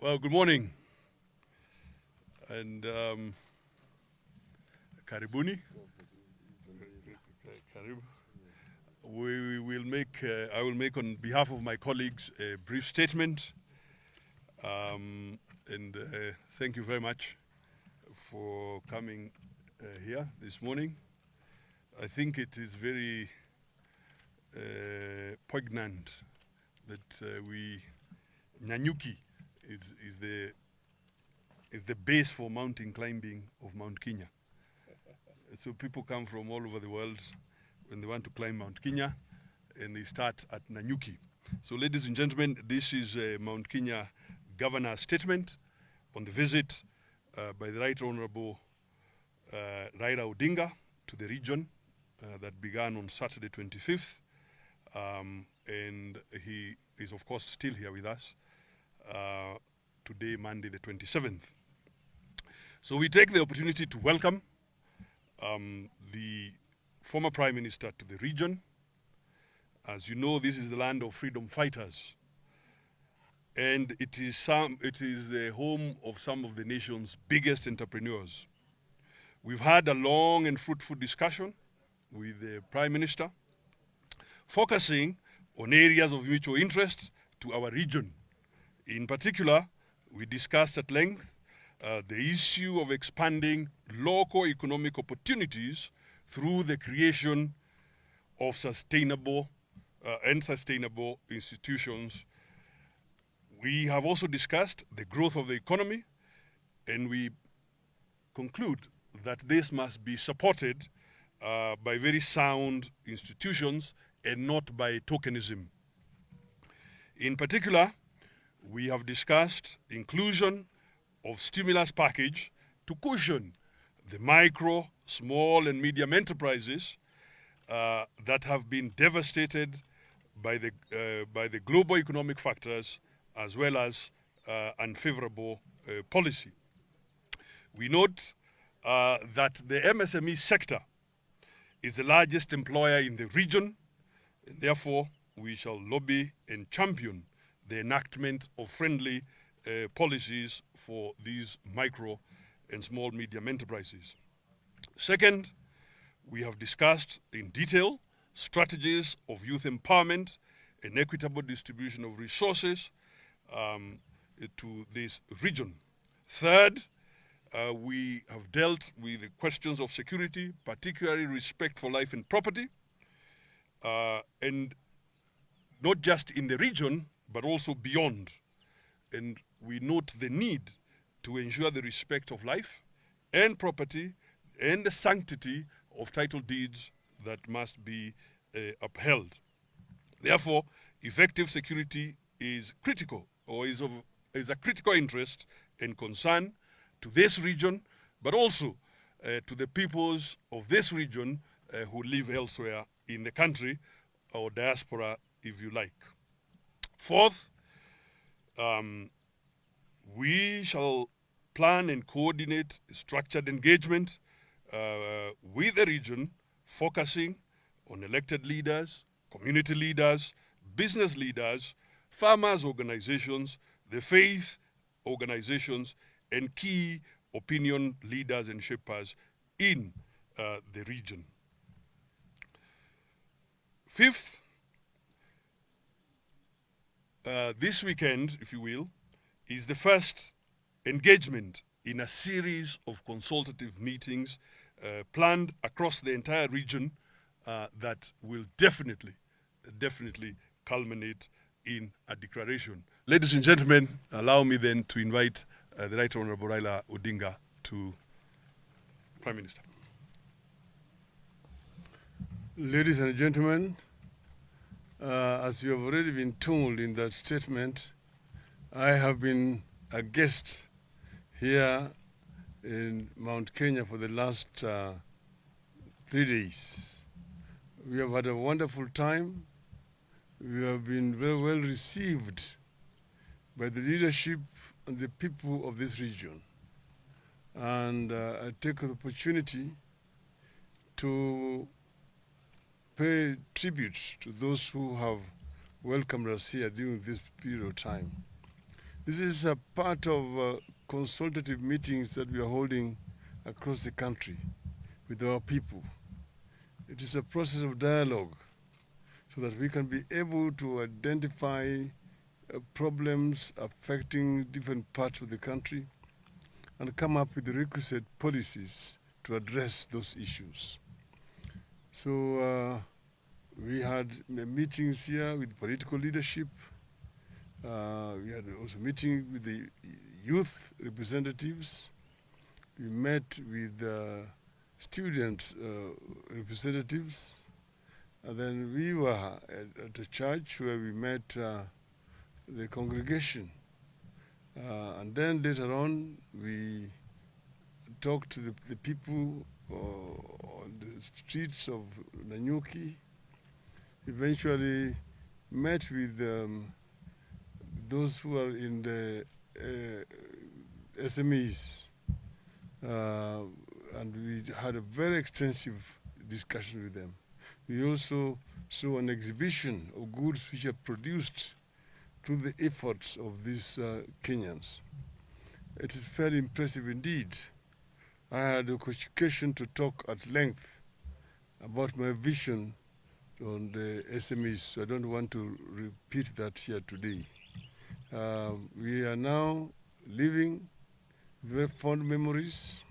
Well, good morning, and karibuni. Karibu. We will make. I will make on behalf of my colleagues a brief statement, and thank you very much for coming here this morning. I think it is very poignant that Nyanyuki is the base for mountain climbing of Mount Kenya. So people come from all over the world when they want to climb Mount Kenya, and they start at Nanyuki. So ladies and gentlemen, this is Mount Kenya Governor's statement on the visit by the Right Honorable Raila'S Odinga to the region that began on Saturday 25th. And he is, of course, still here with us today, Monday the 27th. So we take the opportunity to welcome the former Prime Minister to the region. As you know, this is the land of freedom fighters, and it is the home of some of the nation's biggest entrepreneurs. We've had a long and fruitful discussion with the Prime Minister, focusing on areas of mutual interest to our region. In particular, we discussed at length the issue of expanding local economic opportunities through the creation of sustainable institutions. We have also discussed the growth of the economy, and we conclude that this must be supported by very sound institutions and not by tokenism. In particular, we have discussed inclusion of stimulus package to cushion the micro, small, and medium enterprises that have been devastated by the global economic factors as well as unfavorable policy. We note that the MSME sector is the largest employer in the region, and therefore we shall lobby and champion the enactment of friendly policies for these micro and small medium enterprises. Second, we have discussed in detail strategies of youth empowerment and equitable distribution of resources to this region. Third, we have dealt with the questions of security, particularly respect for life and property, and not just in the region, but also beyond. And we note the need to ensure the respect of life and property and the sanctity of title deeds that must be upheld. Therefore, effective security is critical, or is a critical interest and concern to this region, but also to the peoples of this region who live elsewhere in the country, or diaspora, if you like. Fourth, we shall plan and coordinate structured engagement with the region, focusing on elected leaders, community leaders, business leaders, farmers' organizations, the faith organizations, and key opinion leaders and shapers in the region. Fifth, this weekend, if you will, is the first engagement in a series of consultative meetings planned across the entire region that will definitely culminate in a declaration. Ladies and gentlemen, allow me then to invite the Right Honorable Raila'S Odinga to Prime Minister. Ladies and gentlemen, as you have already been told in that statement, I have been a guest here in Mount Kenya for the last 3 days. We have had a wonderful time. We have been very well received by the leadership and the people of this region. And I take the opportunity to pay tribute to those who have welcomed us here during this period of time. This is a part of consultative meetings that we are holding across the country with our people. It is a process of dialogue so that we can be able to identify problems affecting different parts of the country and come up with the requisite policies to address those issues. So we had meetings here with political leadership. We had also meeting with the youth representatives. We met with student representatives. And then we were at a church where we met the congregation. And then later on, we talked to the people on the streets of Nanyuki. Eventually met with those who are in the SMEs. And we had a very extensive discussion with them. We also saw an exhibition of goods which are produced through the efforts of these Kenyans. It is very impressive indeed. I had the occasion to talk at length about my vision on the SMEs, so I don't want to repeat that here today. We are now living very fond memories,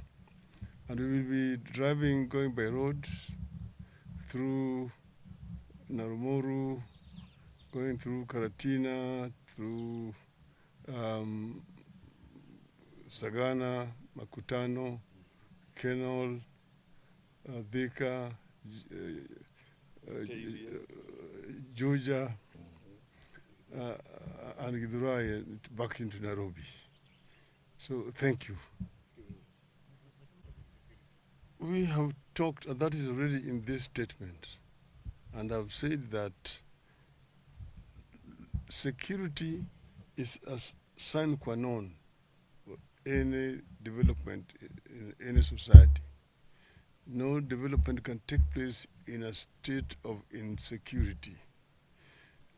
and we will be driving, going by road through Narumoru, going through Karatina, through Sagana, Makutano, Kenol, Thika, Georgia, and Githurai back into Nairobi. So thank you. We have talked, and that is already in this statement, and I've said that security is a sine qua non for any development in any society. No development can take place in a state of insecurity.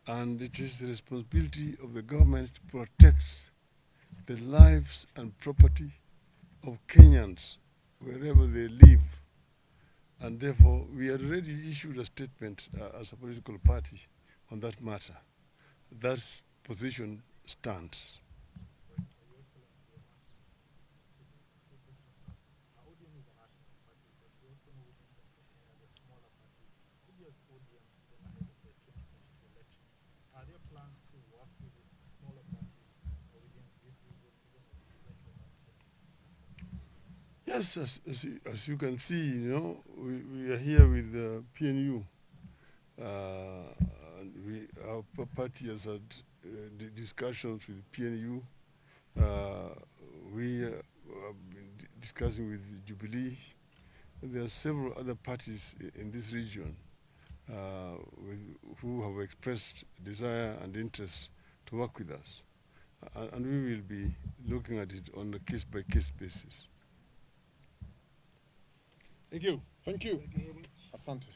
And it is the responsibility of the government to protect the lives and property of Kenyans wherever they live. And therefore, we had already issued a statement as a political party on that matter. That position stands. Are there plans to work with these smaller parties within this region, even of Yes, as you can see, we are here with PNU. And our party has had discussions with PNU. We have been discussing with Jubilee. There are several other parties in this region who have expressed desire and interest to work with us. And we will be looking at it on a case-by-case basis. Thank you. Thank you. Asante.